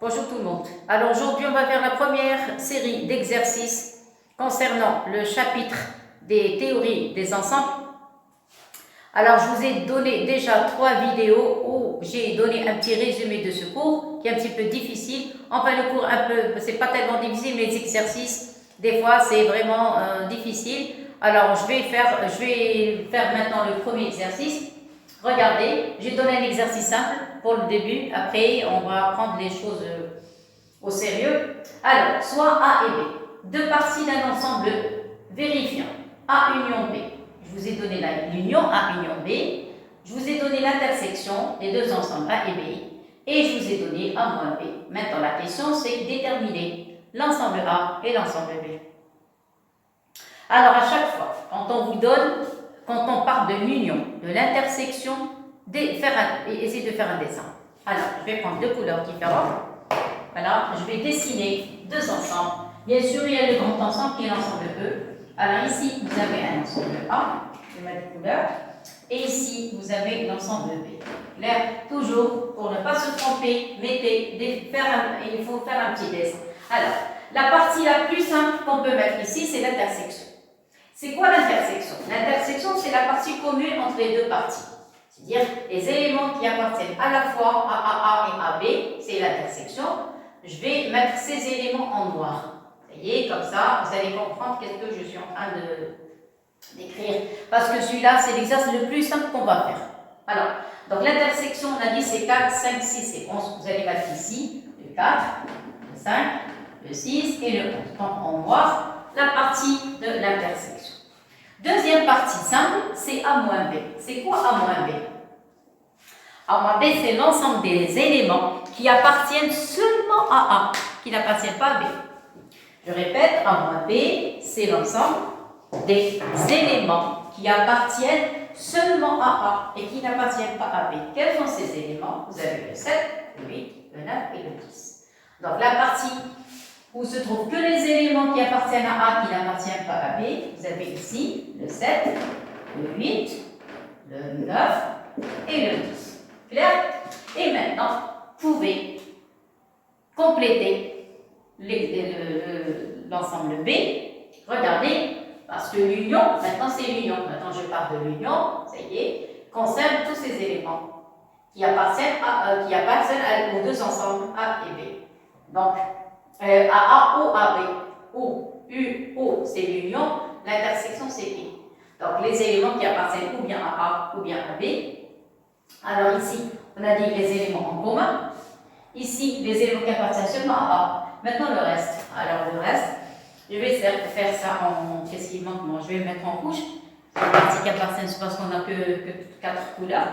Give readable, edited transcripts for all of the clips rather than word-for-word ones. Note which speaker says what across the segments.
Speaker 1: Bonjour tout le monde. Alors aujourd'hui on va faire la première série d'exercices concernant le chapitre des théories des ensembles. Alors je vous ai donné déjà 3 vidéos où j'ai donné un petit résumé de ce cours qui est un petit peu difficile. Enfin le cours un peu, c'est pas tellement difficile, mais les exercices des fois c'est vraiment difficile. Alors je vais faire maintenant le premier exercice. Regardez, j'ai donné un exercice simple pour le début, après on va prendre les choses au sérieux. Alors, soit A et B, deux parties d'un ensemble vérifiant A union B. Je vous ai donné l'union A union B, je vous ai donné l'intersection des deux ensembles A et B, et je vous ai donné A moins B. Maintenant, la question c'est déterminer l'ensemble A et l'ensemble B. Alors, à chaque fois, quand on parle de l'union, de l'intersection, essayez de faire un dessin. Alors, je vais prendre deux couleurs différentes. Voilà, je vais dessiner deux ensembles. Bien sûr, il y a le grand ensemble qui est l'ensemble E. Alors ici, vous avez un ensemble A, je vais mettre couleur. Et ici, vous avez l'ensemble B. Clair? Toujours, pour ne pas se tromper, il faut faire un petit dessin. Alors, la partie la plus simple qu'on peut mettre ici, c'est l'intersection. C'est quoi l'intersection? L'intersection, c'est la partie commune entre les deux parties. C'est-à-dire les éléments qui appartiennent à la fois à A et à B, c'est l'intersection. Je vais mettre ces éléments en noir. Vous voyez, comme ça, vous allez comprendre qu'est-ce que je suis en train d'écrire. Parce que celui-là, c'est l'exercice le plus simple qu'on va faire. Alors, donc l'intersection, on a dit c'est 4, 5, 6 et 11. Vous allez mettre ici le 4, le 5, le 6 et le 11. Donc en noir, la partie de l'intersection. Deuxième partie simple, c'est A moins B. C'est quoi A moins B? A moins B, c'est l'ensemble des éléments qui appartiennent seulement à A, qui n'appartiennent pas à B. Je répète, A moins B, c'est l'ensemble des éléments qui appartiennent seulement à A et qui n'appartiennent pas à B. Quels sont ces éléments? Vous avez le 7, le 8, le 9 et le 10. Donc la partie où se trouvent que les éléments qui appartiennent à A qui n'appartiennent pas à B, vous avez ici le 7, le 8, le 9 et le 10. Clair? Et maintenant, vous pouvez compléter l'ensemble B. Regardez, parce que l'union, maintenant c'est l'union. Maintenant je parle de l'union, ça y est, concerne tous ces éléments qui appartiennent aux deux ensembles A et B. Donc, A, O, A, B. O, U, O, c'est l'union. L'intersection, c'est I. Donc, les éléments qui appartiennent ou bien à A ou bien à B. Alors ici, on a dit les éléments en commun. Ici, les éléments qui appartiennent seulement à A. Maintenant, le reste. Alors, le reste, je vais faire ça en... Qu'est-ce qui manque? Moi, je vais le mettre en couche. La partie qui appartient, c'est parce qu'on n'a que 4 couleurs.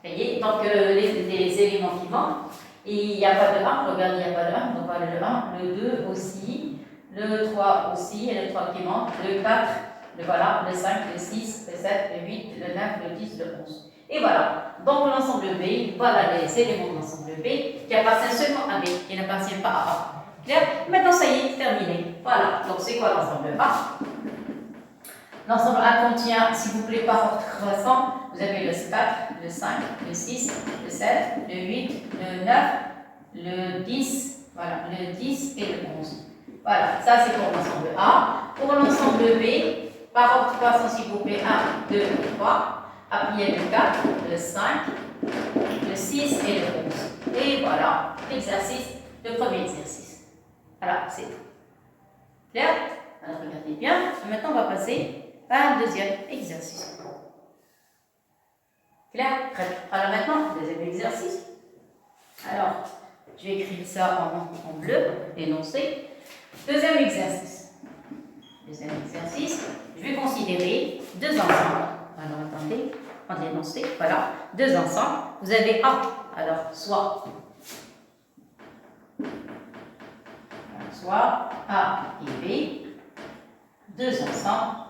Speaker 1: Vous voyez? Donc, les éléments qui manquent. Il n'y a pas de 1, regardez, il n'y a pas de 1, donc voilà le 1, le 2 aussi, le 3 aussi, et le 3 qui manque, le 4, le 5, le 6, le 7, le 8, le 9, le 10, le 11. Et voilà, donc l'ensemble B, voilà les éléments de l'ensemble B qui appartiennent seulement à B, qui n'appartiennent pas à A. Clair? Maintenant ça y est, c'est terminé. Voilà, donc c'est quoi l'ensemble A? L'ensemble A contient, s'il vous plaît, par ordre croissant, vous avez le 4, le 5, le 6, le 7, le 8, le 9, le 10, voilà, le 10 et le 11. Voilà, ça c'est pour l'ensemble A. Pour l'ensemble B, par ordre croissant, s'il vous plaît, 1, 2, 3. Après, il y a le 4, le 5, le 6 et le 11. Et voilà, le premier exercice. Voilà, c'est tout. Clair? Alors, regardez bien. Et maintenant, on va passer à un deuxième exercice. Clair? Très bien. Alors maintenant, deuxième exercice. Alors, je vais écrire ça en bleu, énoncé. Deuxième exercice. Deuxième exercice, je vais considérer deux ensembles. Alors, attendez, on va énoncer. Voilà, deux ensembles. Vous avez A. Alors, soit A et B. Deux ensembles.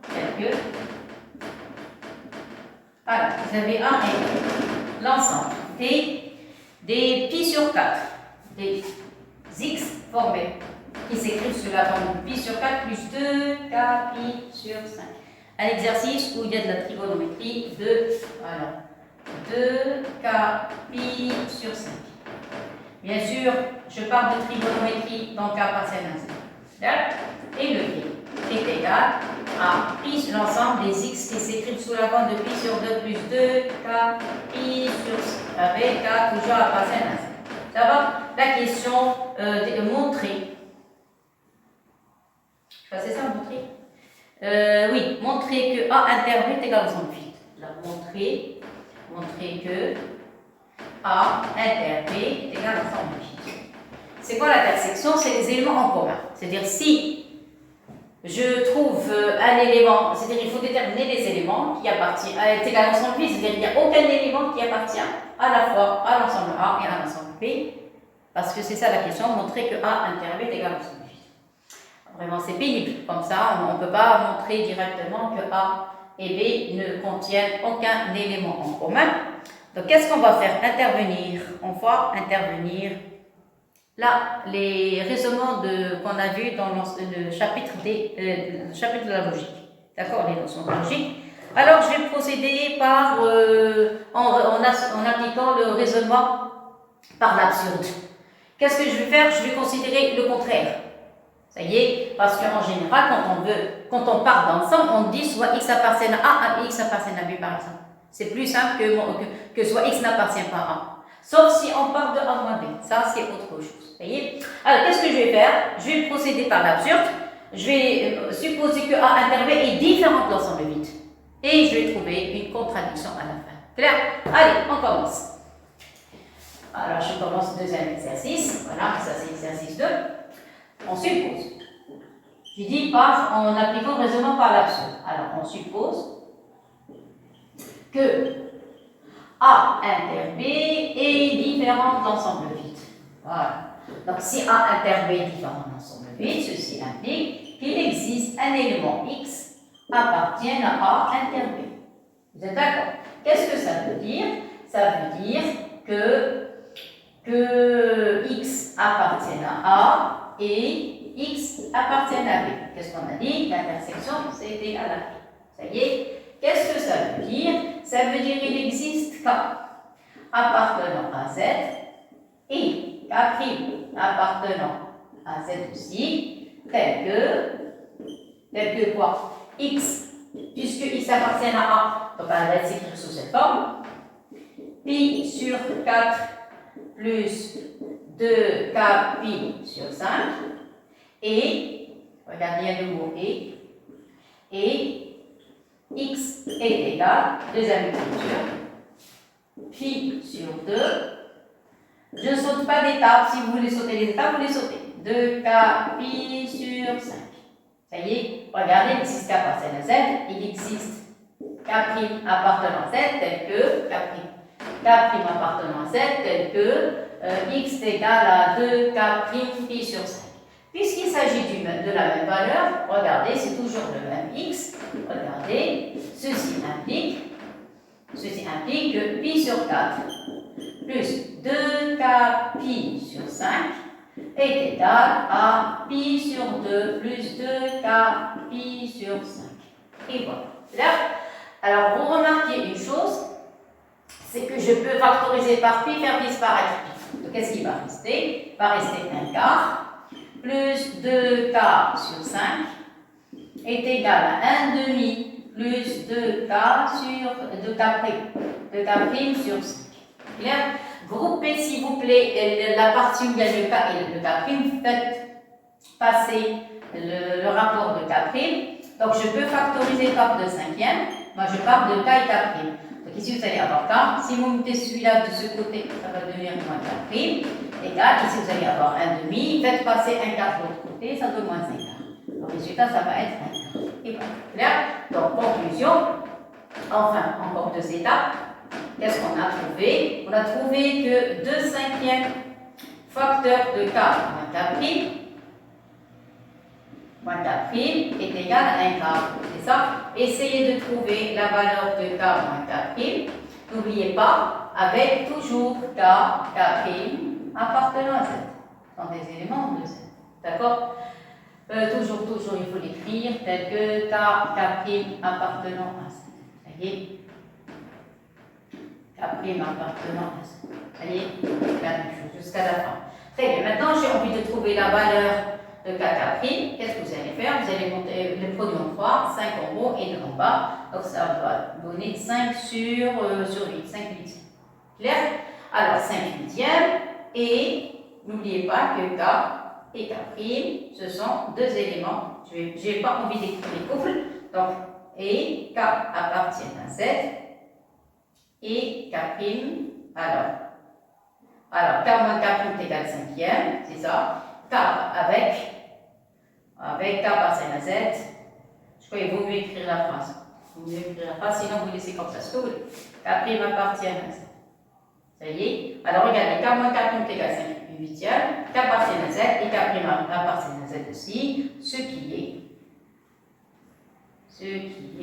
Speaker 1: Tels que. Voilà, vous avez A et B. L'ensemble des pi sur 4, des x formés, qui s'écrivent sous la forme de pi sur 4 plus 2k pi sur 5. Un exercice où il y a de la trigonométrie de 2K pi sur 5. Bien sûr, je parle de trigonométrie, donc K partielle à 0. Et le pi est égal à pi sur l'ensemble des x qui s'écrivent sous la forme de pi sur 2 plus 2K pi sur 5, avec K toujours à partielle à 0. Ça va? La question de montrer. C'est ça, montrer? Oui, montrer que A inter B est égal à 68. Là, montrer que A inter B est égal à 68. C'est quoi l'intersection? C'est les éléments en commun. C'est-à-dire, si je trouve un élément, c'est-à-dire il faut déterminer les éléments qui appartiennent à est égal à 68, c'est-à-dire qu'il n'y a aucun élément qui appartient à la fois à l'ensemble A et à l'ensemble B, parce que c'est ça la question, montrer que A inter B est égal à 68. Vraiment, c'est pénible. Comme ça, on ne peut pas montrer directement que A et B ne contiennent aucun élément en commun. Donc, qu'est-ce qu'on va faire? Intervenir. On va intervenir là, les raisonnements qu'on a vus dans le chapitre de la logique. D'accord? Les notions de logique. Alors, je vais procéder par, en appliquant le raisonnement par l'absurde. Qu'est-ce que je vais faire? Je vais considérer le contraire. Ça y est, parce qu'en général, quand on part d'ensemble, on dit soit x appartient à A et x appartient à B, par exemple. C'est plus simple que soit x n'appartient pas à A. Sauf si on part de A moins B. Ça, c'est autre chose. Vous voyez? Alors, qu'est-ce que je vais faire? Je vais procéder par l'absurde. Je vais supposer que A inter B est différent de l'ensemble vide. Et je vais trouver une contradiction à la fin. Clair? Allez, on commence. Alors, je commence le deuxième exercice. Voilà, ça c'est l'exercice 2. On suppose. Je dis en appliquant le raisonnement par l'absurde. Alors, on suppose que A inter B est différent de l'ensemble vide. Voilà. Donc, si A inter B est différent de l'ensemble vide, ceci implique qu'il existe un élément X appartiennent à A inter B. Vous êtes d'accord? Qu'est-ce que ça veut dire? Ça veut dire que X appartient à A et X appartient à B. Qu'est-ce qu'on a dit? L'intersection, c'est égal à B. Ça y est. Qu'est-ce que ça veut dire? Ça veut dire qu'il existe K appartenant à Z et K' appartenant à Z aussi, tel que quoi? X, puisque X appartient à A, donc on va s'écrire sous cette forme, pi sur 4 plus 2K pi sur 5, et, regardez, il y a le mot et x est égal, deuxième écriture, pi sur 2. Je ne saute pas d'étape. Si vous voulez sauter les étapes, vous les sautez. 2K pi sur 5. Ça y est, regardez, il existe K appartient à Z, il existe K' appartenant à Z tel que K' appartenant à Z tel que x est égal à 2K' pi sur 5. Puisqu'il s'agit de la même valeur, regardez, c'est toujours le même x. Regardez, ceci implique que pi sur 4 plus 2K pi sur 5 est égal à pi sur 2 plus 2K pi sur 5. Et voilà. Là, alors, vous remarquez une chose, c'est que je peux factoriser par pi, faire disparaître pi. Donc, qu'est-ce qui va rester? Va rester 1 quart plus 2K sur 5 est égal à 1 demi plus 2K sur 2K' sur 5. Clair? Groupez s'il vous plaît la partie où il y a le K et le K', faites passer le rapport de K'. Donc je peux factoriser par 2 cinquièmes. Moi je pars de K et K'. Donc ici vous allez avoir K. Si vous mettez celui-là de ce côté, ça va devenir moins K'. Égal, ici vous allez avoir 1 demi. Faites passer 1 quart de l'autre côté, ça donne moins 1 quart. Le résultat, ça va être 1 quart. Et voilà. Clair? Donc conclusion. Enfin, encore 2 étapes. Qu'est-ce qu'on a trouvé? On a trouvé que 2 cinquièmes facteur de K moins K' est égal à 1 quart. C'est ça? Essayez de trouver la valeur de K moins K'. N'oubliez pas, avec toujours K, K' appartenant à Z. Ce sont des éléments de Z. D'accord? Toujours, il faut l'écrire tel que K, K' appartenant à Z. Ça y est? K K' appartenant à Z. Ça y est, la même chose jusqu'à la fin. Très bien. Maintenant, j'ai envie de trouver la valeur de KK'. Qu'est-ce que vous allez faire? Vous allez monter le produit en croix, 5 en haut et 2 en bas. Donc, ça va donner 5 sur 8, 5 huitièmes. Clair? Alors, 5 huitièmes. Et n'oubliez pas que K et K', ce sont deux éléments. Je n'ai pas envie d'écrire les couples. Donc, et K appartiennent à Z. Et K', alors K moins K' égale cinquième, c'est ça. K avec K appartient à Z. Je crois qu'il vaut mieux écrire la phrase. Il vaut mieux écrire la phrase, sinon vous laissez comme ça. Ce que vous voulez. K' appartient à Z. Ça y est. Alors regardez, K moins K' égale 5 huitième. K appartient à Z et K' appartient à Z aussi. Ce qui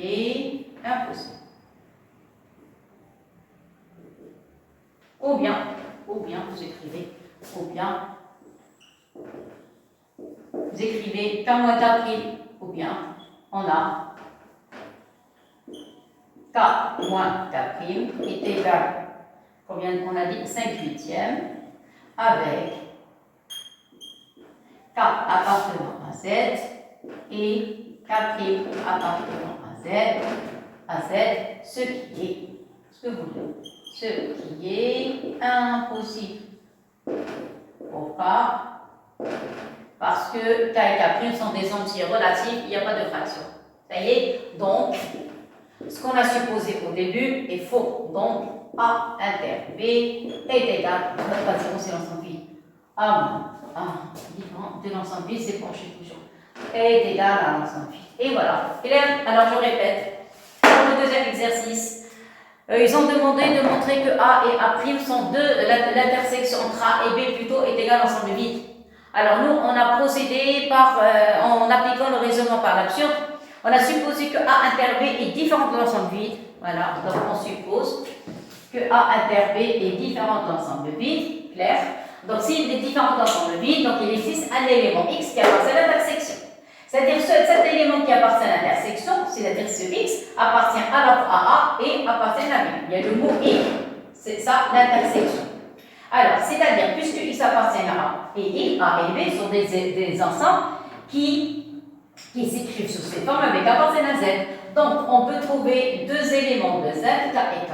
Speaker 1: est impossible. Ou bien vous écrivez, vous écrivez K moins K', ou bien on a K moins K' est égal, combien on a dit 5 huitièmes, avec K appartenant à Z et K' appartenant à Z, ce qui est, ce que vous voulez. Ce qui est impossible. Pourquoi? Parce que K et K' sont des entiers relatifs, il n'y a pas de fraction. Ça y est? Donc, ce qu'on a supposé au début est faux. Donc, A inter B est égal, pas 0, c'est l'ensemble vide. A de l'ensemble vide, c'est penché toujours. Est égal à l'ensemble vide. Et voilà. Alors, je répète. Pour le deuxième exercice, ils ont demandé de montrer que A et A' sont l'intersection entre A et B plutôt est égale à l'ensemble vide. Alors nous, on a procédé en appliquant le raisonnement par l'absurde. On a supposé que A inter B est différent de l'ensemble vide. Voilà, donc on suppose que A inter B est différent de l'ensemble vide. Clair? Donc s'il est différent de l'ensemble vide, donc il existe un élément X qui appartient à l'intersection. C'est-à-dire cet élément qui appartient à l'intersection, c'est-à-dire ce X, appartient à la fois à A et appartient à B. Il y a le mot et, c'est ça l'intersection. Alors, c'est-à-dire, puisque X appartient à A et I, A et B sont des ensembles qui s'écrivent sous ces formes avec appartiennent à Z. Donc, on peut trouver deux éléments de Z, K et K',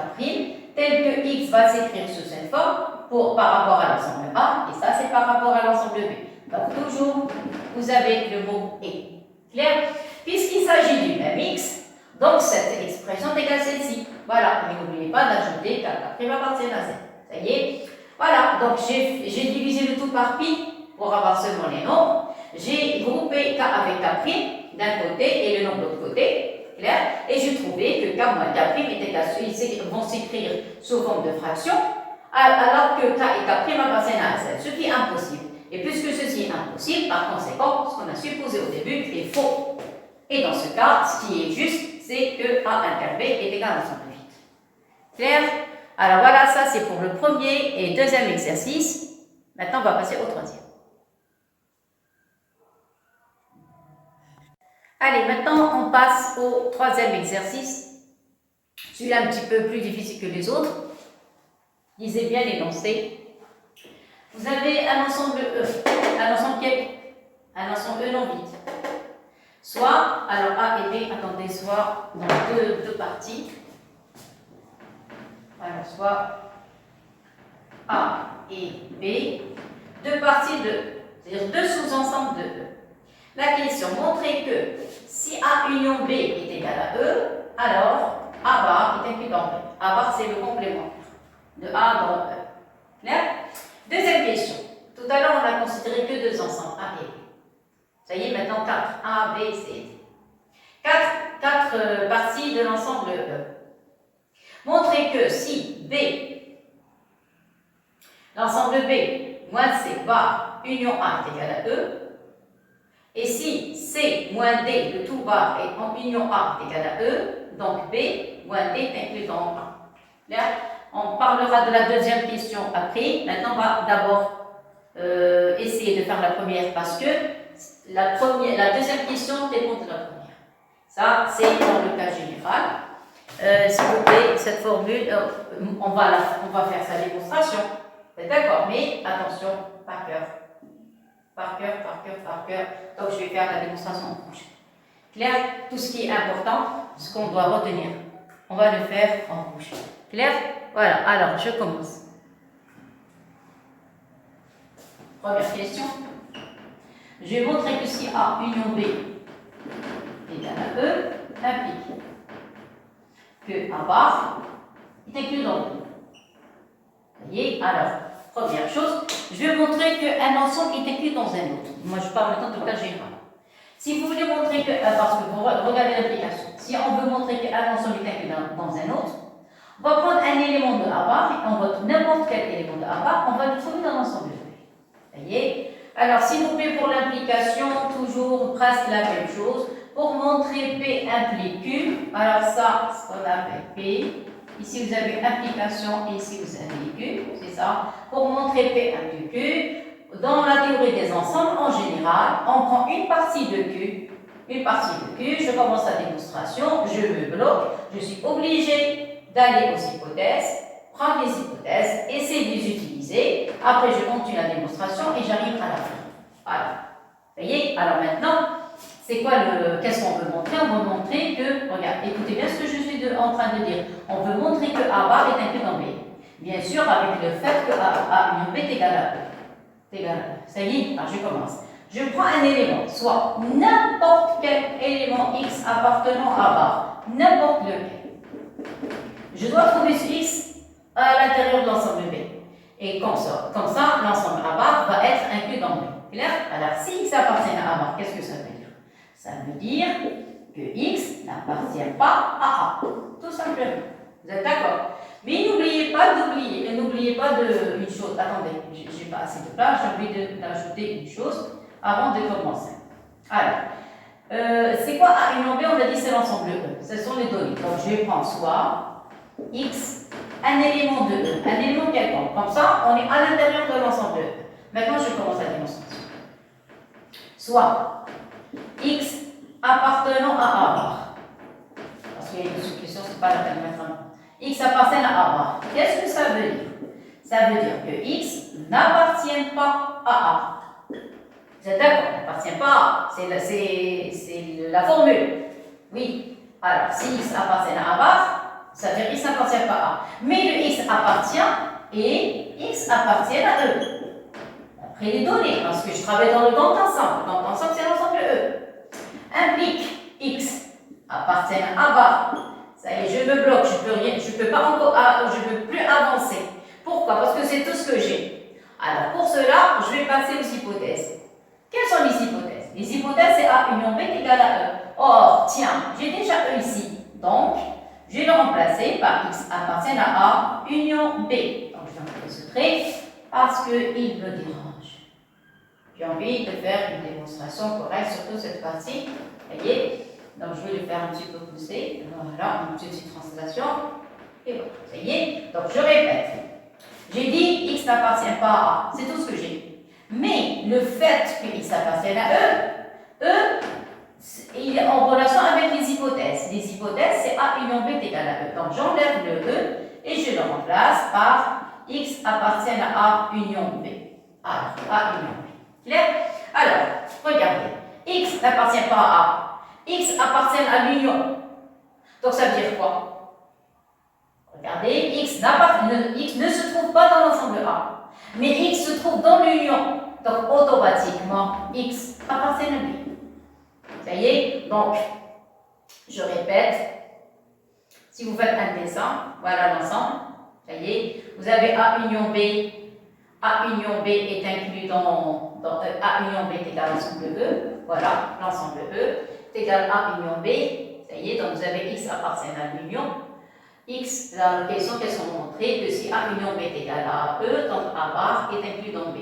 Speaker 1: tels que X va s'écrire sous cette forme par rapport à l'ensemble A, et ça c'est par rapport à l'ensemble B. Donc, toujours, vous avez le mot et. Clair? Puisqu'il s'agit du même X, donc cette expression est égale à celle-ci. Voilà, mais n'oubliez pas d'ajouter K' appartient à Z. Ça y est? Voilà, donc j'ai divisé le tout par pi pour avoir seulement les nombres. J'ai groupé K avec K' d'un côté et le nombre de l'autre côté. Clair? Et j'ai trouvé que K moins K' est égal à ils vont s'écrire sous forme de fraction, alors que K et K' appartiennent à Z, ce qui est impossible. Et puisque ceci est impossible, par conséquent, ce qu'on a supposé au début est faux. Et dans ce cas, ce qui est juste, c'est que A inter B est égal à l'ensemble vide. Clair? Alors voilà, ça c'est pour le premier et deuxième exercice. Maintenant, on va passer au troisième. Allez, maintenant, on passe au troisième exercice. Celui-là un petit peu plus difficile que les autres. Lisez bien l'énoncé. Vous avez un ensemble E, un ensemble E non vide. Soit, alors A et B, attendez, soit dans deux parties. Alors, soit A et B, deux parties de E, c'est-à-dire deux sous-ensembles de E. La question, montrez que si A union B est égal à E, alors A bar est inclus dans B. A bar, c'est le complémentaire de A dans E. Clair? Deuxième question. Tout à l'heure, on a considéré que deux ensembles, A et B. Ça y est, maintenant 4. A, B, C, D. 4 parties de l'ensemble E. Montrez que si B, l'ensemble B moins C bar union A est égal à E, et si C moins D, le tout bar est en union A est égal à E, donc B moins D est inclus dans A. Là, on parlera de la deuxième question après. Maintenant, on va d'abord essayer de faire la première parce que la deuxième question dépend de la première. Ça, c'est dans le cas général. S'il vous plaît, cette formule, on va faire sa démonstration. Vous êtes d'accord? Mais attention, par cœur. Par cœur, par cœur, par cœur. Donc, je vais faire la démonstration en rouge. Clair? Tout ce qui est important, ce qu'on doit retenir, on va le faire en rouge. Clair? Voilà, alors je commence. Première question. Je vais montrer que si A union B égale à E, implique que A bar est inclus dans B. Vous voyez? Alors, première chose, je vais montrer qu'un ensemble est inclus dans un autre. Moi, je parle maintenant de cas général. Si vous voulez montrer que, parce que vous regardez l'application, si on veut montrer qu'un ensemble est inclus dans un autre, on va prendre un élément de A bar, et on va n'importe quel élément de A bar, on va le trouver dans l'ensemble de B. Vous voyez? Alors, s'il vous plaît, pour l'implication, toujours presque la même chose. Pour montrer P implique Q, alors ça, ce qu'on appelle P. Ici, vous avez implication et ici, vous avez Q, c'est ça. Pour montrer P implique Q, dans la théorie des ensembles, en général, on prend une partie de Q. Une partie de Q, je commence la démonstration, je me bloque, je suis obligé d'aller aux hypothèses, prendre les hypothèses, essayer de les utiliser. Après, je continue la démonstration et j'arrive à la fin. Voilà. Vous voyez? Alors maintenant, c'est quoi qu'est-ce qu'on veut montrer? On veut montrer que, regarde, écoutez bien ce que je suis en train de dire. On veut montrer que A bar est inclus dans B. Bien sûr, avec le fait que A union B est égal à E. Égal à E. Ça y est, alors je commence. Je prends un élément, soit n'importe quel élément X appartenant à A bar, n'importe lequel. Je dois trouver ce X à l'intérieur de l'ensemble B. Et comme ça l'ensemble A bar va être inclus dans B. Clair? Alors, si X appartient à A bar, qu'est-ce que ça veut dire? Ça veut dire que X n'appartient pas à A. Tout simplement. Vous êtes d'accord? Mais n'oubliez pas une chose. Attendez, j'ai pas assez de place, j'ai envie d'ajouter une chose avant de commencer. Alors, c'est quoi A union B? On a dit c'est l'ensemble E. Ce sont les données. Donc, je vais prendre soit X, un élément de E, un élément quelconque. Comme ça, on est à l'intérieur de l'ensemble E. Maintenant, je commence la démonstration. Soit X appartenant à A bar. Parce qu'il y a une sous-question, c'est pas la peine de mettre un nom. X appartient à A bar. Qu'est-ce que ça veut dire? Ça veut dire que X n'appartient pas à A. Vous êtes d'accord? N'appartient pas à A. C'est la formule. Oui. Alors, si X appartient à A bar, ça veut dire X n'appartient pas à A. Mais le X appartient et X appartient à E. Après les données, parce que je travaille dans le grand ensemble. Le grand ensemble, c'est l'ensemble E. Implique X appartient à A bar. Ça y est, je me bloque, je peux plus avancer. Pourquoi? Parce que c'est tout ce que j'ai. Alors pour cela, je vais passer aux hypothèses. Quelles sont les hypothèses? Les hypothèses, c'est A union B est égal à E. Or, tiens, j'ai déjà E ici. Donc, je vais le remplacer par X appartient à A union B. Donc, je vais mettre ce trait parce qu'il me dérange. J'ai envie de faire une démonstration correcte, surtout cette partie. Vous voyez? Donc, je vais le faire un petit peu pousser. Voilà, une petite translation. Et voilà. Ça y est? Donc, je répète. J'ai dit X n'appartient pas à A. C'est tout ce que j'ai. Mais le fait que X appartienne à E, il est en relation avec les hypothèses. Les hypothèses, c'est A union B est égal à E. Donc, j'enlève le E et je le remplace par X appartient à A union B. Alors, A union B. Clair? Alors, regardez. X n'appartient pas à A. X appartient à l'union. Donc, ça veut dire quoi? Regardez, X ne se trouve pas dans l'ensemble A. Mais X se trouve dans l'union. Donc, automatiquement, X appartient à B. Ça y est? Donc, je répète. Si vous faites un dessin, voilà l'ensemble. Ça y est? Vous avez A union B. A union B est inclus dans A union B est égal à l'ensemble E. Voilà, l'ensemble E est égal à A union B. Ça y est, donc vous avez X appartient à l'union. X, la question qu'elles sont montrées que si A union B est égal à E, donc A bar est inclus dans B.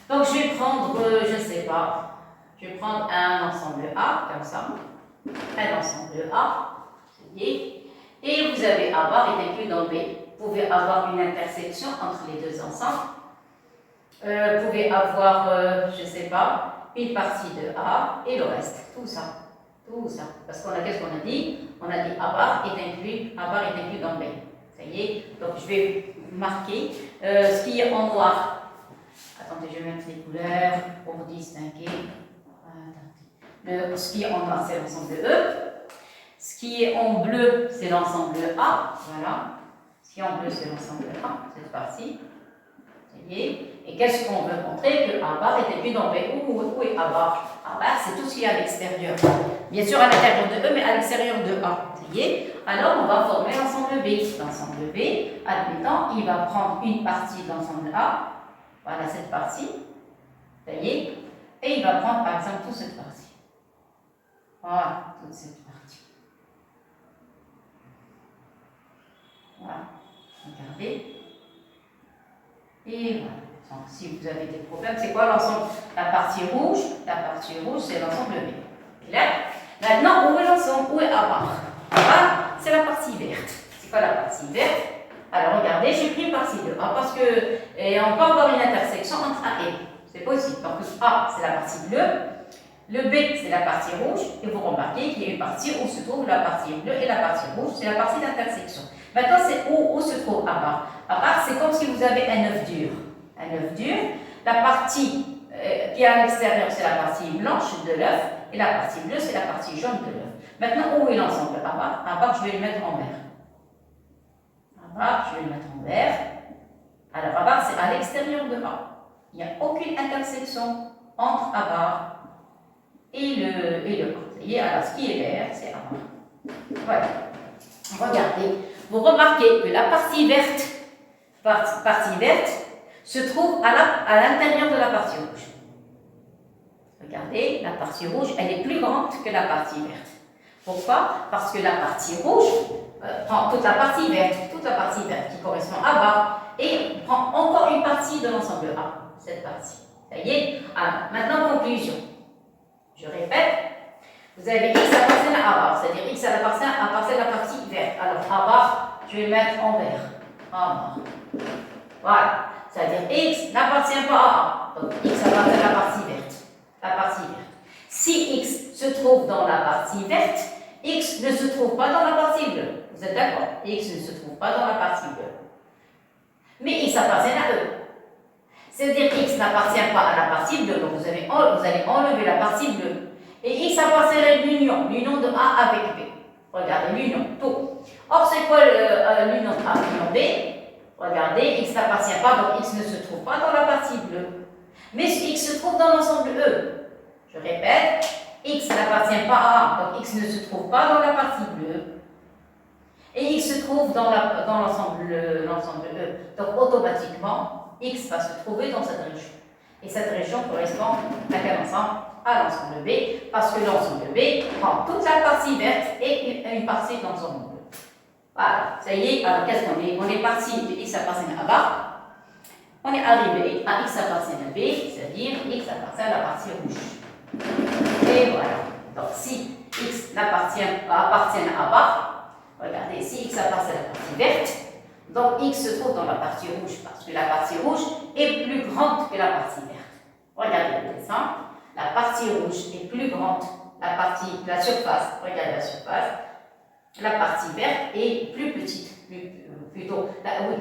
Speaker 1: Donc je vais prendre, je ne sais pas, je vais prendre un ensemble A, comme ça. Un ensemble A. Ça y est. Et vous avez A bar est inclus dans B. Vous pouvez avoir une intersection entre les deux ensembles. Vous pouvez avoir, je ne sais pas, une partie de A et le reste, tout ça. Tout ça. Parce qu'on a, qu'est-ce qu'on a dit? On a dit A bar est inclus dans B. Ça y est. Donc je vais marquer ce qui est en noir. Attendez, je vais mettre les couleurs pour distinguer. Ce qui est en noir, c'est l'ensemble de E. Ce qui est en bleu, c'est l'ensemble de A. Voilà. Ce qui est en bleu, c'est l'ensemble de A. Cette partie. Et qu'est-ce qu'on veut montrer? Que A bar est inclus dans B. Où est A bar? A bar, c'est tout ce qui est à l'extérieur. Bien sûr, à l'intérieur de E, mais à l'extérieur de A. Alors, on va former l'ensemble B. L'ensemble B, admettant, il va prendre une partie de l'ensemble A. Voilà cette partie. Et il va prendre, par exemple, toute cette partie. Voilà, toute cette partie. Voilà. Regardez. Et voilà. Donc, si vous avez des problèmes, c'est quoi l'ensemble? La partie rouge, c'est l'ensemble B. Clair? Maintenant, où est l'ensemble? Où est A bar? A bar, c'est la partie verte. C'est quoi la partie verte? Alors, regardez, j'ai pris une partie de A parce que on peut avoir une intersection entre A et B. C'est possible. Donc, A, c'est la partie bleue. Le B, c'est la partie rouge. Et vous remarquez qu'il y a une partie où se trouve la partie bleue et la partie rouge. C'est la partie d'intersection. Maintenant, c'est où se trouve A bar? A bar, c'est comme si vous avez un œuf dur. Un œuf dur. La partie qui est à l'extérieur, c'est la partie blanche de l'œuf. Et la partie bleue, c'est la partie jaune de l'œuf. Maintenant, où est l'ensemble A bar? A bar, je vais le mettre en vert. A bar, je vais le mettre en vert. Alors, A bar, c'est à l'extérieur de A. Il n'y a aucune intersection entre A bar et le A. Alors, ce qui est vert, c'est A bar. Voilà. Regardez. Vous remarquez que la partie verte se trouve à l'intérieur de la partie rouge. Regardez, la partie rouge, elle est plus grande que la partie verte. Pourquoi? Parce que la partie rouge prend toute la partie verte qui correspond à bas et prend encore une partie de l'ensemble A, cette partie. Ça y est? Alors, maintenant, conclusion. Je répète, vous avez X appartient à A bar, c'est-à-dire X appartient à la partie verte. Alors, A bar, je vais le mettre en vert. A bar. Voilà. C'est-à-dire X n'appartient pas à A. Donc, X appartient à la partie verte. Si X se trouve dans la partie verte, X ne se trouve pas dans la partie bleue. Vous êtes d'accord? X ne se trouve pas dans la partie bleue. Mais X appartient à E. C'est-à-dire X n'appartient pas à la partie bleue. Donc, vous allez enlever la partie bleue. Et X appartient à l'union de A avec B. Regardez, l'union, tout. Or, c'est quoi l'union A, l'union B? Regardez, X n'appartient pas, donc X ne se trouve pas dans la partie bleue. Mais X se trouve dans l'ensemble E. Je répète, X n'appartient pas à A, donc X ne se trouve pas dans la partie bleue. Et X se trouve dans l'ensemble E. Donc automatiquement, X va se trouver dans cette région. Et cette région correspond à quel ensemble? À l'ensemble B, parce que l'ensemble B prend toute la partie verte et une partie de l'ensemble bleu. Voilà, ça y est, alors qu'est-ce qu'on est? On est parti de X appartient à bas. On est arrivé à X appartient à B, c'est-à-dire X appartient à la partie rouge. Et voilà. Donc si X appartient à bas, regardez, si X appartient à la partie verte, donc X se trouve dans la partie rouge, parce que la partie rouge est plus grande que la partie verte. Regardez le dessin. La partie rouge est plus grande, la surface, regardez la surface. La partie verte est plus petite, oui,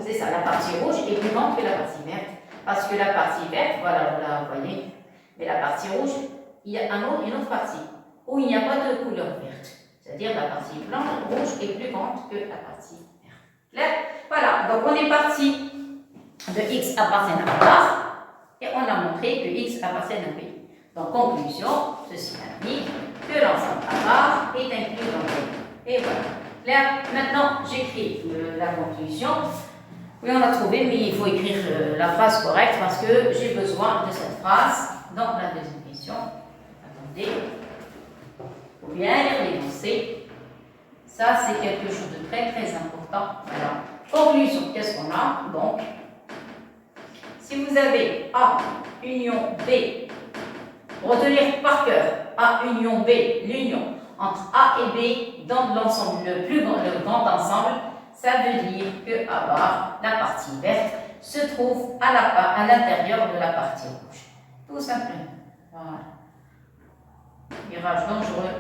Speaker 1: c'est ça, la partie rouge est plus grande que la partie verte. Parce que la partie verte, voilà, vous la voyez, mais la partie rouge, il y a une autre partie où il n'y a pas de couleur verte. C'est-à-dire la partie rouge est plus grande que la partie verte. Clair? Voilà, donc on est parti de X appartient à A et on a montré que X appartient à B. Donc, conclusion, ceci indique que l'ensemble A est inclus dans B. Et voilà. Claire, maintenant, j'écris la conclusion. Oui, on l'a trouvé, mais il faut écrire la phrase correcte parce que j'ai besoin de cette phrase dans la deuxième question. Attendez. Il faut bien lire l'énoncé. Ça, c'est quelque chose de très, très important. Alors, conclusion, qu'est-ce qu'on a? Donc, si vous avez A, union B, retenir par cœur A, union B, l'union entre A et B dans l'ensemble, le grand ensemble, ça veut dire que A bar, la partie verte, se trouve à l'intérieur de la partie rouge. Tout simplement. Voilà. Virage dangereux.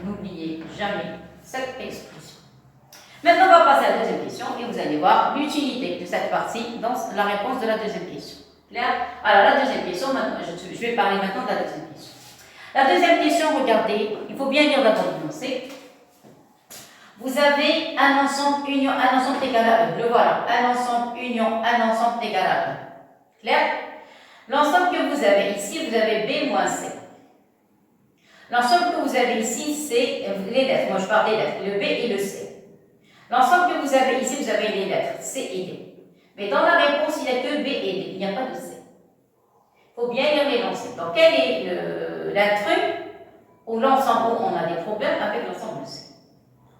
Speaker 1: n'oubliez jamais cette expression. Maintenant, on va passer à la deuxième question et vous allez voir l'utilité de cette partie dans la réponse de la deuxième question. Clair? Alors, la deuxième question, maintenant, je vais parler maintenant de la deuxième question. La deuxième question, regardez, il faut bien lire d'abord l'énoncé. Vous avez un ensemble union, un ensemble égal à E. Le voilà. Un ensemble union, un ensemble égal à E. Clair? L'ensemble que vous avez ici, vous avez B moins C. L'ensemble que vous avez ici, c'est les lettres. Moi, je parle des lettres. Le B et le C. L'ensemble que vous avez ici, vous avez les lettres C et D. Mais dans la réponse, il n'y a que B et D. Il n'y a pas de C. Il faut bien lire l'énoncé. Donc, quel est l'intrus ou l'ensemble où on a des problèmes avec l'ensemble C?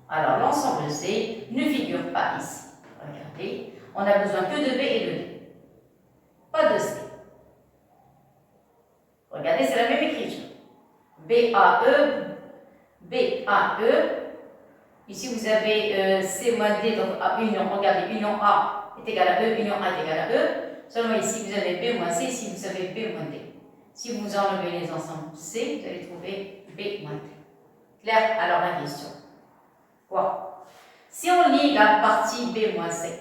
Speaker 1: Alors, l'ensemble C ne figure pas ici. Regardez, on a besoin que de B et de D. Pas de C. Regardez, c'est la même écriture. B-A-E, B-A-E. Ici, vous avez C moins D, donc A union. Regardez, union A est égal à E, union A est égal à E. Seulement ici, vous avez B moins C, ici, vous avez B moins D. Si vous enlevez les ensembles C, vous allez trouver B moins D. Clair? Alors, la question. Quoi? Si on lit la partie B moins C,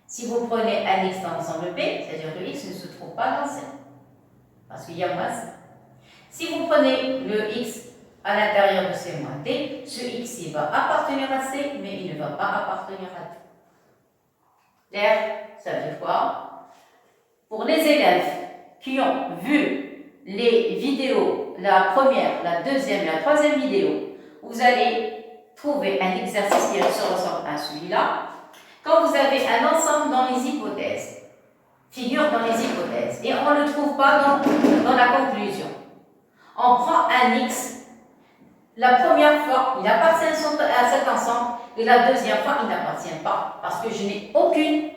Speaker 1: si vous prenez un X dans l'ensemble B, c'est-à-dire que X ne se trouve pas dans C, parce qu'il y a moins C. Si vous prenez le X à l'intérieur de C moins D, ce X il va appartenir à C, mais il ne va pas appartenir à D. Clair? Ça veut dire quoi? Pour les élèves qui ont vu les vidéos, la première, la deuxième et la troisième vidéo, vous allez trouver un exercice qui se ressemble à celui-là. Quand vous avez un ensemble dans les hypothèses, figure dans les hypothèses, et on ne le trouve pas dans la conclusion. On prend un X, la première fois, il appartient à cet ensemble, et la deuxième fois, il n'appartient pas, parce que je n'ai aucune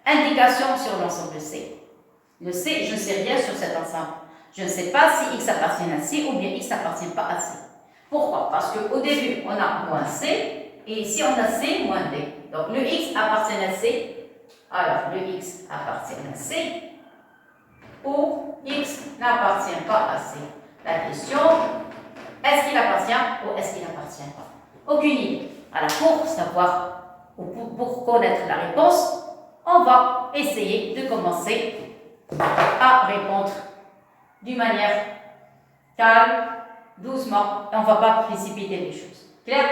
Speaker 1: indication sur l'ensemble C. Le C, je ne sais rien sur cet ensemble. Je ne sais pas si X appartient à C ou bien X n'appartient pas à C. Pourquoi? Parce qu'au début, on a moins C, et ici, on a C moins D. Donc, le X appartient à C, alors le X appartient à C, ou X n'appartient pas à C. La question, est-ce qu'il appartient ou est-ce qu'il n'appartient pas? Aucune idée. Alors, pour savoir, ou pour connaître la réponse, on va essayer de commencer à répondre d'une manière calme, doucement, et on ne va pas précipiter les choses. Clair?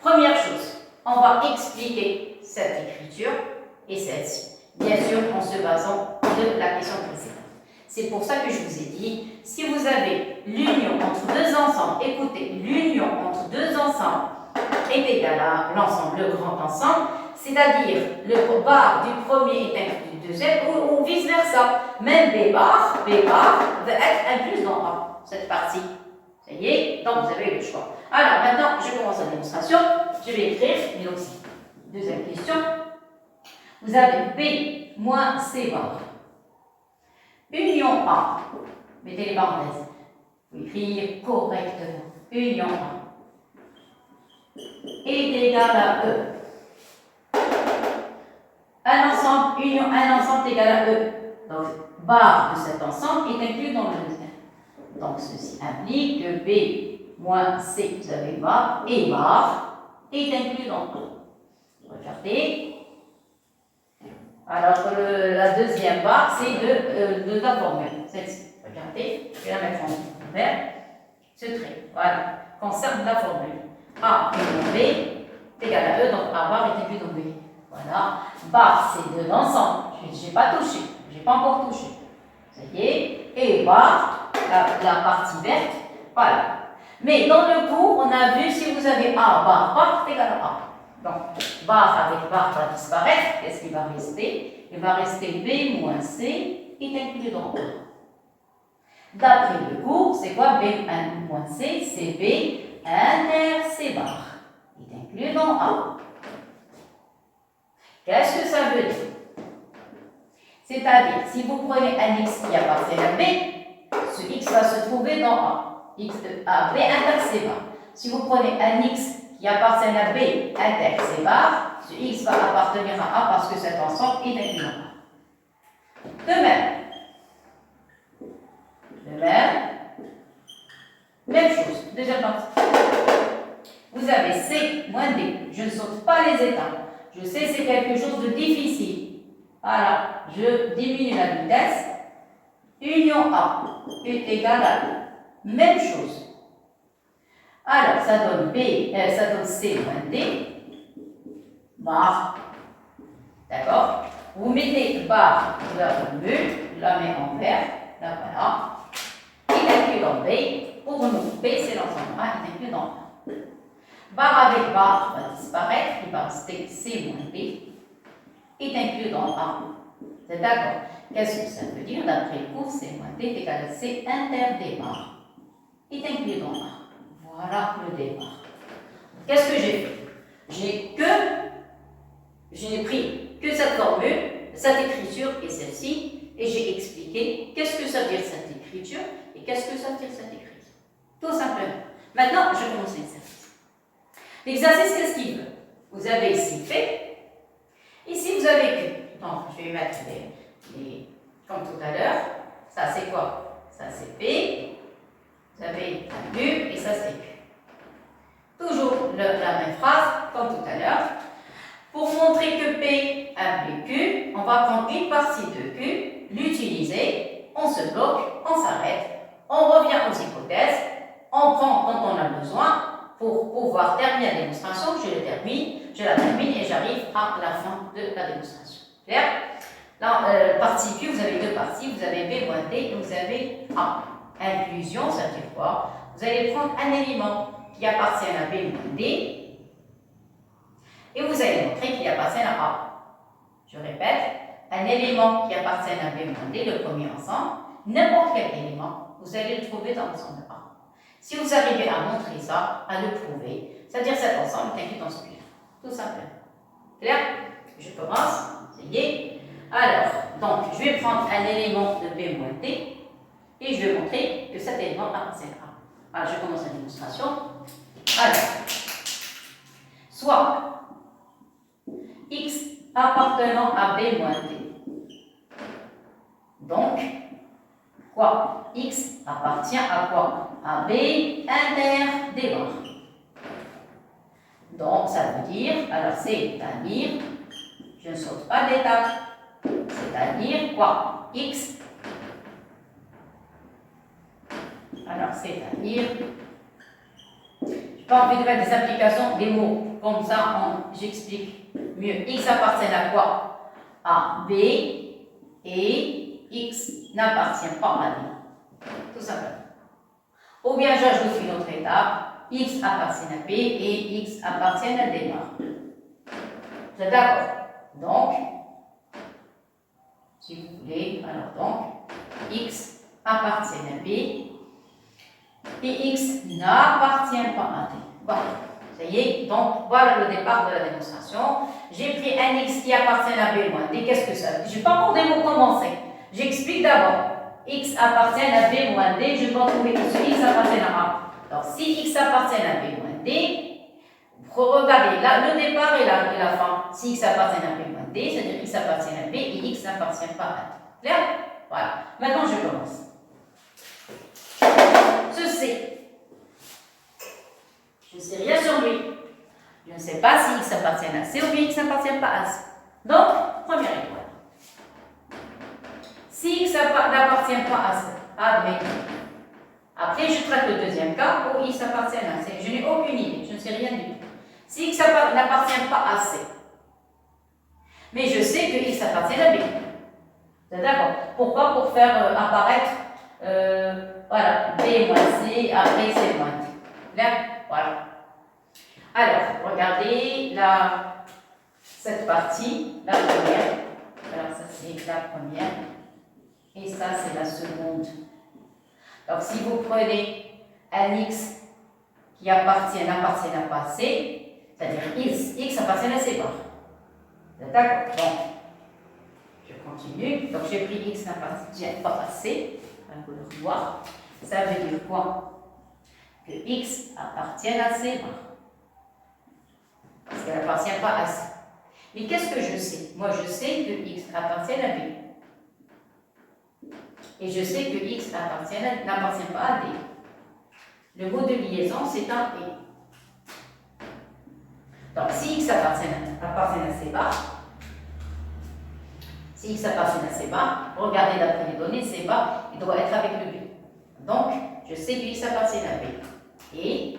Speaker 1: Première chose, on va expliquer cette écriture et celle-ci. Bien sûr, en se basant de la question précédente. C'est pour ça que je vous ai dit, si vous avez l'union entre deux ensembles, écoutez, l'union entre deux ensembles est égale à l'ensemble, le grand ensemble, c'est-à-dire le bar du premier est inclus du deuxième, ou vice-versa. Même B bar va être inclus dans A, cette partie. Ça y est, donc vous avez le choix. Alors maintenant, je commence la démonstration. Je vais écrire, mais donc deuxième question. Vous avez B moins C bar. Union A. Mettez les parenthèses. Vous écrire correctement. Union A est égal à E. Un ensemble, union, un ensemble égal à E. Donc, bar de cet ensemble est inclus dans le deuxième. Donc, ceci implique que B moins C, vous avez bar, et bar est inclus dans E. Regardez. Alors, la deuxième barre, c'est de la formule. Celle-ci. Regardez, je vais la mettre en vert. Ce trait, voilà, concerne la formule. A union B est égal à E, donc A bar est inclus dans B. Voilà. Bar, c'est de l'ensemble. Je n'ai pas touché. Je n'ai pas encore touché. Ça y est. Et bar, la partie verte, voilà. Mais dans le cours, on a vu si vous avez A bar est égal à A. Donc, bar avec bar va disparaître. Qu'est-ce qui va rester? Il va rester B moins C est inclus dans A. D'après le cours, c'est quoi B1 moins C? C'est B inter C bar est inclus dans A. Qu'est-ce que ça veut dire? C'est-à-dire, si vous prenez un X qui appartient à B, ce X va se trouver dans A. X de A, B inter C bar. Si vous prenez un X qui appartient à B inter C bar, ce X va appartenir à A parce que cet ensemble est inclus dans A. De même, même chose, deuxième partie. états. Je sais c'est quelque chose de difficile. Voilà, je diminue la vitesse. Union A est égale à E. Même chose. Alors, ça donne ça donne C moins D. Barre. D'accord? Vous mettez barre de la formule, je la mets en vert, là voilà. Il inclut dans B. Pour nous, B c'est l'ensemble A, il inclut dans A. Barre avec barre va disparaître, il va rester C moins B. Il inclut dans A. C'est d'accord? Qu'est-ce que ça veut dire? D'après le cours, C moins D est égal à C inter des barres. Il inclut dans A. Voilà le départ. Qu'est-ce que j'ai fait? J'ai pris que cette formule, cette écriture et celle-ci, et j'ai expliqué qu'est-ce que ça veut dire cette écriture et qu'est-ce que ça veut dire cette écriture. Tout simplement. Maintenant, je commence l'exercice. L'exercice, qu'est-ce qu'il veut? Vous avez ici fait. Ici, vous avez Q. Donc, je vais mettre les comme tout à l'heure. Ça, c'est quoi? Ça, c'est P. Vous avez un U et ça, c'est Q. Toujours la même phrase, comme tout à l'heure. Pour montrer que P implique Q, on va prendre une partie de Q, l'utiliser, on se bloque, on s'arrête, on revient aux hypothèses, on prend quand on a besoin pour pouvoir terminer la démonstration, je la termine et j'arrive à la fin de la démonstration. Clair? Dans partie Q, vous avez deux parties, vous avez B moins D et vous avez A. Inclusion, ça veut dire quoi? Vous allez prendre un élément qui appartient à B moins D et vous allez montrer qu'il appartient à A. Je répète, un élément qui appartient à B moins D, le premier ensemble, n'importe quel élément, vous allez le trouver dans l'ensemble A. Si vous arrivez à montrer ça, à le prouver, c'est-à-dire cet ensemble est inclus dans celui-là. Tout simplement. Clair? Je commence. Essayez. Alors, donc, je vais prendre un élément de B moins D et je vais montrer que cet élément appartient à A. Alors, je commence la démonstration. Alors, soit X appartenant à B moins D. Donc, quoi? X appartient à quoi? À B inter des barres. Donc, ça veut dire, alors c'est-à-dire, je ne saute pas d'étape, c'est-à-dire quoi? X, alors c'est-à-dire, je n'ai pas envie de mettre des applications, des mots, comme ça j'explique mieux. X appartient à quoi? À B et X n'appartient pas à D. Tout simplement. Ou bien j'ajoute une autre étape. X appartient à B et X appartient à D barres. Vous êtes d'accord? Donc, si vous voulez, alors donc, X appartient à B et X n'appartient pas à D. Voilà. Ça y est, donc voilà le départ de la démonstration. J'ai pris un X qui appartient à B moins D. Qu'est-ce que ça veut dire? Je n'ai pas encore des mots commencés. J'explique d'abord. X appartient à B moins D, je dois trouver que ce X appartient à A. Alors, si X appartient à B moins D, regardez, là, le départ et la fin. Si X appartient à B moins D, c'est-à-dire X appartient à B et X n'appartient pas à D. Clair? Voilà. Maintenant, je commence. Ce C, je ne sais rien sur lui. Je ne sais pas si X appartient à C ou bien X n'appartient pas à C. Donc, première étoile. Si X n'appartient pas à C, admettons. Après, je traite le deuxième cas où X appartient à C. Je n'ai aucune idée, je ne sais rien du tout. Si X n'appartient pas à C, mais je sais que X appartient à B. C'est d'accord? Pourquoi? Pour faire apparaître voilà, B moins C, après C moins D. Là, voilà. Alors, regardez cette partie, la première. Alors, ça c'est la première. Et ça c'est la seconde. Donc, si vous prenez un X qui n'appartient pas à C, c'est-à-dire X appartient à C barres. D'accord? Donc, je continue. Donc, j'ai pris X n'appartient pas à C. On peut le voir. Ça veut dire quoi? Que X appartient à C barres. Parce qu'elle n'appartient pas à C. Mais qu'est-ce que je sais? Moi, je sais que X appartient à B. Et je sais que X n'appartient pas à D. Le mot de liaison, c'est un et. Donc, si x appartient à C bar, si x appartient à C bar, regardez d'après les données, C bar, il doit être avec le B. Donc, je sais que x appartient à B. Et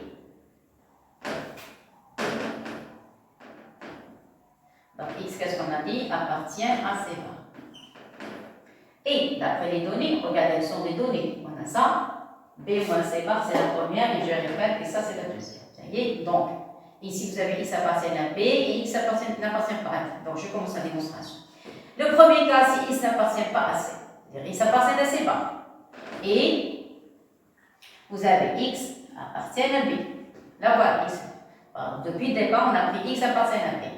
Speaker 1: donc, x, qu'est-ce qu'on a dit? Appartient à C bar. Et d'après les données, regardez, elles sont des données. On a ça, B moins C bar, c'est la première, et je répète, et ça, c'est la deuxième. Ça y est? Donc, ici, vous avez x appartient à B et x n'appartient pas à B. Donc, je commence la démonstration. Le premier cas, si x n'appartient pas à C, c'est-à-dire x appartient à C bar. Et vous avez x appartient à B. Là, voilà, x. Depuis le départ, on a pris x appartient à B.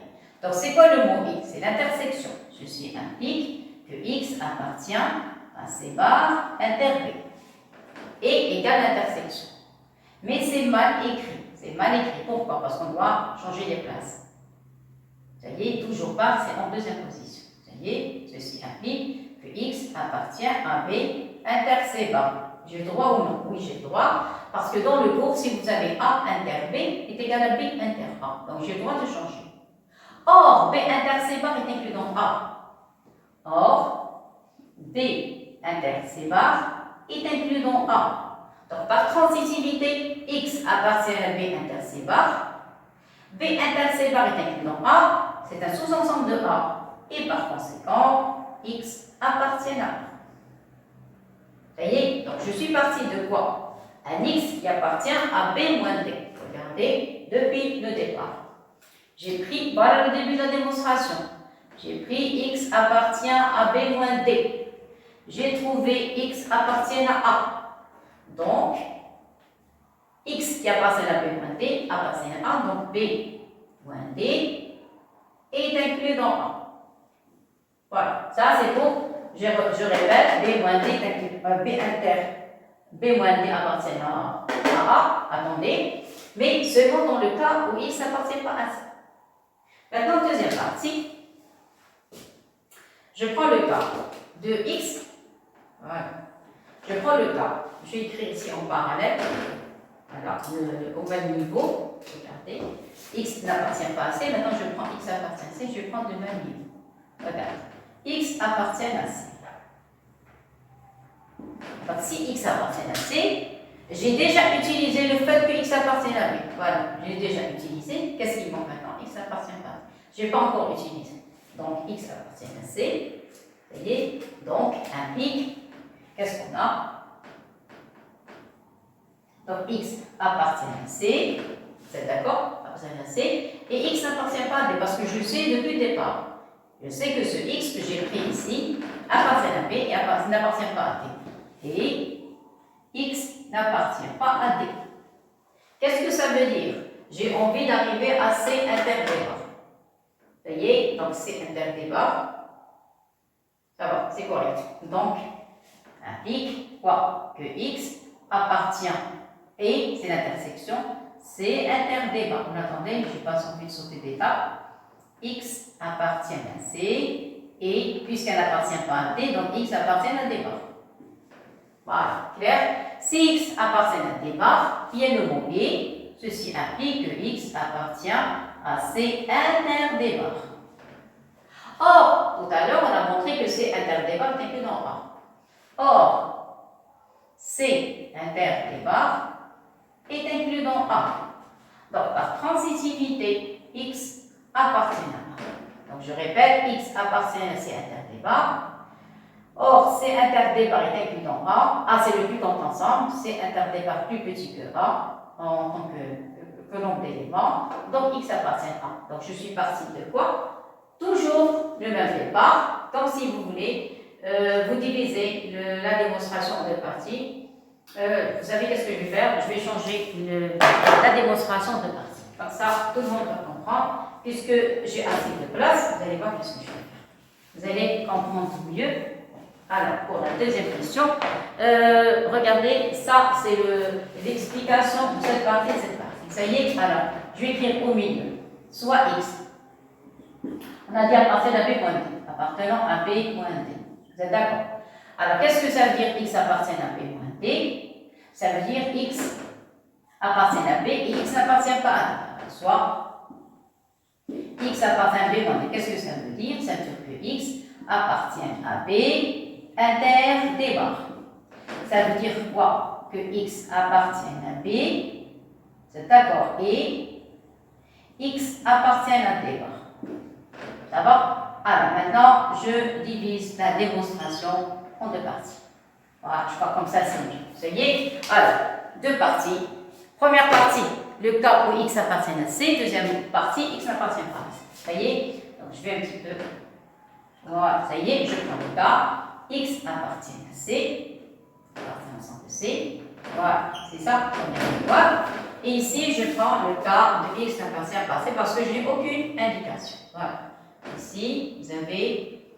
Speaker 1: Donc, c'est quoi le mot x? C'est l'intersection. Ceci implique que x appartient à C bar inter B et égale l'intersection. Mais c'est mal écrit. C'est mal écrit. Pourquoi? Parce qu'on doit changer les places. Ça y est, toujours pas, c'est en deuxième position. Ça y est, ceci implique que x appartient à B inter C bar. J'ai le droit ou non? Oui, j'ai le droit. Parce que dans le cours, si vous avez A inter B est égal à B inter A. Donc j'ai le droit de changer. Or, B inter C bar est inclus dans A. Or, B inter C bar est inclus dans A. Donc, par transitivité, x appartient à B inter C bar. B inter C bar est inclus dans A. C'est un sous-ensemble de A. Et par conséquent, x appartient à A. Ça y est, donc je suis partie de quoi? Un x qui appartient à B moins D. Regardez, depuis le départ. J'ai pris, voilà le début de la démonstration. J'ai pris x appartient à B moins D. J'ai trouvé x appartient à A. Donc, x qui appartient à B moins D appartient à A. Donc, B moins D est inclus dans A. Voilà, ça c'est pour, je répète, B moins D est inclus, B inter, B moins D appartient à A. Attendez, mais seulement dans le cas où x n'appartient pas à C. Maintenant, deuxième partie, je prends le cas de x. Voilà. Je prends le cas, je vais écrire ici en parallèle, voilà, au même niveau. Regardez, x n'appartient pas à C. Maintenant, je prends x appartient à C, je vais prendre le même niveau. Regarde, x appartient à C. Donc, si x appartient à C, j'ai déjà utilisé le fait que x appartient à B. Voilà, j'ai déjà utilisé. Qu'est-ce qui manque maintenant? X appartient pas à C. Je n'ai pas encore utilisé. Donc, x appartient à C. Vous voyez? Donc, implique, qu'est-ce qu'on a? Donc, x appartient à C. Vous êtes d'accord? Appartient à C. Et x n'appartient pas à B parce que je le sais depuis le départ. Je sais que ce x que j'ai pris ici appartient à B et n'appartient pas à D. Et x n'appartient pas à D. Qu'est-ce que ça veut dire? J'ai envie d'arriver à C inter D bar. Vous voyez? Donc, C inter D bar. Ça va, c'est correct. Donc, implique quoi? Que x appartient, et c'est l'intersection, C inter D bar. Vous l'attendez, je passe envie de sauter d'étape. X appartient à C, et puisqu'elle n'appartient pas à D, donc x appartient à D bar. Voilà, clair? Si x appartient à D bar, qui est le mot et, ceci implique que x appartient à C inter D bar. Or, tout à l'heure, on a montré que C inter D bar est inclus dans A. Or, C inter D bar est inclus dans A. Donc, par transitivité, x appartient à A. Donc, je répète, x appartient à C inter D bar. Or, C inter D bar est inclus dans A. A, c'est le plus grand ensemble. C inter D bar plus petit que A en tant que nombre d'éléments. Donc, x appartient à A. Donc, je suis partie de quoi? Toujours le même départ. Comme si vous voulez, vous divisez la démonstration en deux parties. Vous savez qu'est-ce que je vais faire? Je vais changer la démonstration en deux parties. Comme ça, tout le monde va comprendre. Puisque j'ai assez de place, vous allez voir ce que je vais faire. Vous allez comprendre mieux. Alors, pour la deuxième question, regardez, ça c'est l'explication de cette partie et cette partie. Ça y est, alors, je vais écrire au milieu, soit x. On a dit appartenant à B moins D. Appartenant à B moins D. Vous êtes d'accord? Alors, qu'est-ce que ça veut dire x appartient à B moins D? Ça veut dire x appartient à B et x n'appartient pas à D. Soit X appartient à B moins D. Qu'est-ce que ça veut dire? Ça veut dire que X appartient à B inter D bar. Ça veut dire quoi? Que X appartient à B, c'est d'accord, et X appartient à D bar. Ça va? Alors maintenant, je divise la démonstration en deux parties. Voilà, je crois comme ça c'est mieux. Ça y est? Alors, deux parties. Première partie, le cas où X appartient à C. Deuxième partie, X n'appartient pas à C. Ça y est? Donc je vais un petit peu. Voilà, ça y est, je prends le cas. X appartient à C. Appartient à l'ensemble de C. Voilà, c'est ça, première fois. Et ici, je prends le cas de X n'appartient pas à C parce que je n'ai aucune indication. Voilà. Ici, vous avez.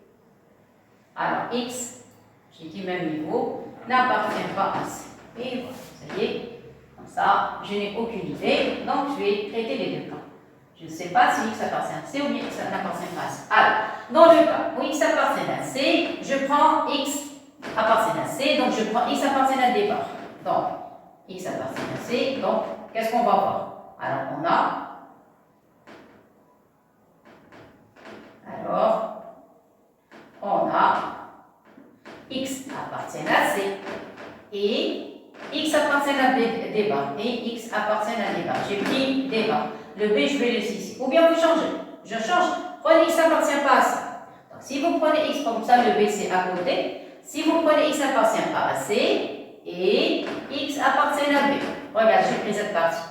Speaker 1: Alors, X, j'ai dit même niveau, n'appartient pas à C. Et voilà, ça y est. Comme ça, je n'ai aucune idée, donc je vais traiter les deux cas. Je ne sais pas si X appartient à C ou bien X n'appartient pas à C. Alors, dans le cas où X appartient à C, je prends X appartient à C, donc je prends X appartient à D bar. Donc, X appartient à C, donc qu'est-ce qu'on va voir? Alors, on a X appartient à C et X appartient à D bar et X appartient à D bar. J'ai pris D bar. Le B, je vais le laisser ici. Ou bien vous changez. Je change. Prenez X appartient pas à C. Donc, si vous prenez X comme ça, le B c'est à côté. Si vous prenez X appartient pas à C et X appartient à B. Regarde, j'ai pris cette partie.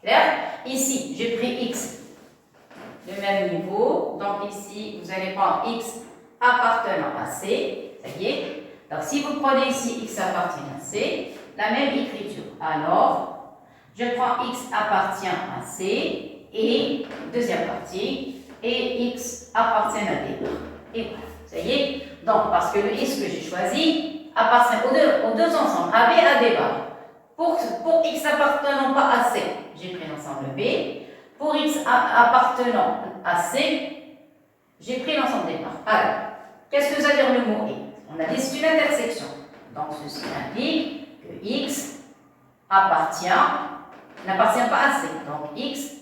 Speaker 1: Clair? Ici, j'ai pris X de même niveau. Donc ici, vous allez prendre X appartenant à C. Ça y est. Donc si vous prenez ici X appartient à C, la même écriture. Alors, je prends X appartient à C et, deuxième partie, et X appartient à D. Et voilà, ça y est. Donc, parce que le X que j'ai choisi appartient aux deux ensembles, AB et AD bar. Pour X appartenant pas à C, j'ai pris l'ensemble B. Pour X appartenant à C, j'ai pris l'ensemble des barres. Alors, qu'est-ce que ça veut dire le mot et? On a dit c'est une intersection. Donc, ceci implique que X n'appartient pas à C. Donc, X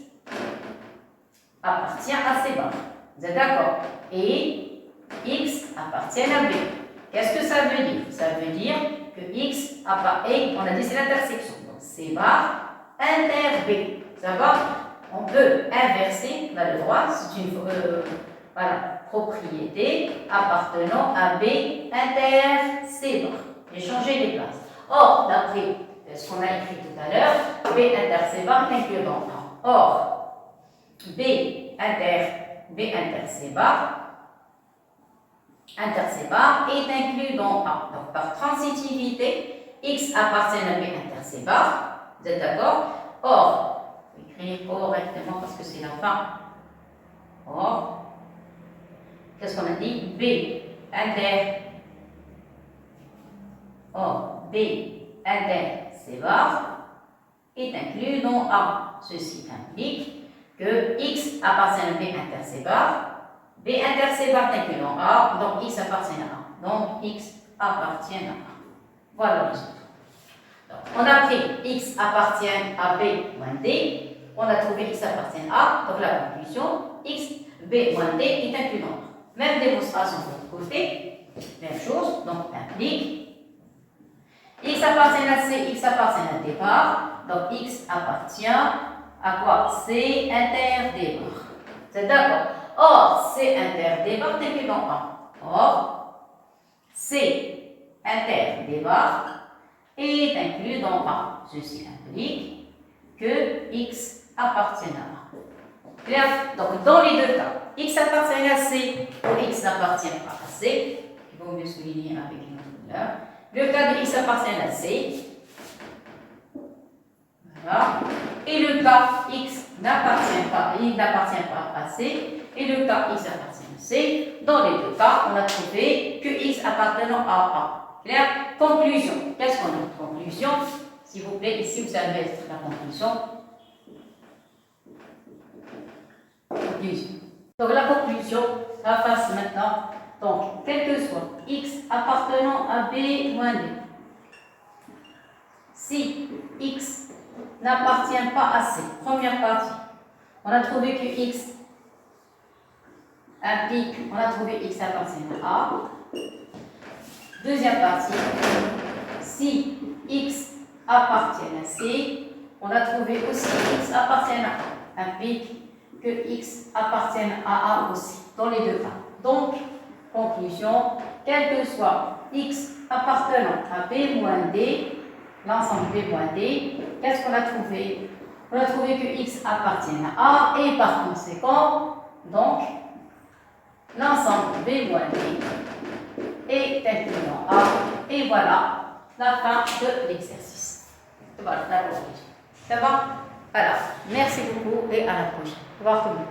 Speaker 1: appartient à C barres. Vous êtes d'accord? Et X appartient à B. Qu'est-ce que ça veut dire? Ça veut dire que X appartient, on a dit c'est l'intersection. Donc, C bar inter B. Ça va? On peut inverser, on a le droit, c'est une propriété appartenant à B inter C bar. Et changer les places. Or, d'après ce qu'on a écrit tout à l'heure, B inter C bar est inclus dans A. Or, B inter C bar est inclus dans A. Donc, par transitivité, X appartient à B inter C bar. Vous êtes d'accord? Or, écrire correctement parce que c'est la fin. Or, qu'est-ce qu'on a dit? B inter C bar est inclus dans A. Ceci implique que X appartient à B inter C bar. B inter C bar est inclus dans A, donc X appartient à A. Donc X appartient à A. Voilà le résultat. Donc, on a pris X appartient à B moins D. On a trouvé X appartient à A, donc la conclusion, X, B moins D est inclus dans A. Même démonstration de l'autre côté, même chose, donc implique X appartient à C, X appartient à D bar, donc X appartient à quoi? C inter D bar. C'est d'accord? Or, C inter D bar est inclus dans A. Or, C inter D bar est inclus dans A. Ceci implique que X appartient à A. Clair? Donc, dans les deux cas, X appartient à C ou X n'appartient pas à C, il vaut mieux souligner avec une autre couleur. Le cas de X appartient à C. Voilà. Et le cas X n'appartient pas à C. Et le cas X appartient à C. Dans les deux cas, on a trouvé que X appartenant à A. Clair? Conclusion. Qu'est-ce qu'on a? Conclusion. S'il vous plaît, ici vous allez mettre la conclusion. Donc la conclusion, ça passe maintenant. Donc, quel que soit X appartenant à B moins D, si X n'appartient pas à C, première partie, on a trouvé que X implique, on a trouvé x appartient à A. Deuxième partie, si x appartient à C, on a trouvé aussi x appartient à A, implique que x appartient à A aussi, dans les deux cas. Donc, conclusion, quel que soit x appartenant à B moins D, l'ensemble B moins D, qu'est-ce qu'on a trouvé? On a trouvé que x appartient à A et par conséquent, donc, l'ensemble B moins D est incluant A. Et voilà la fin de l'exercice. Voilà la conclusion. Ça va? Alors, merci beaucoup et à la prochaine. Au revoir tout le monde.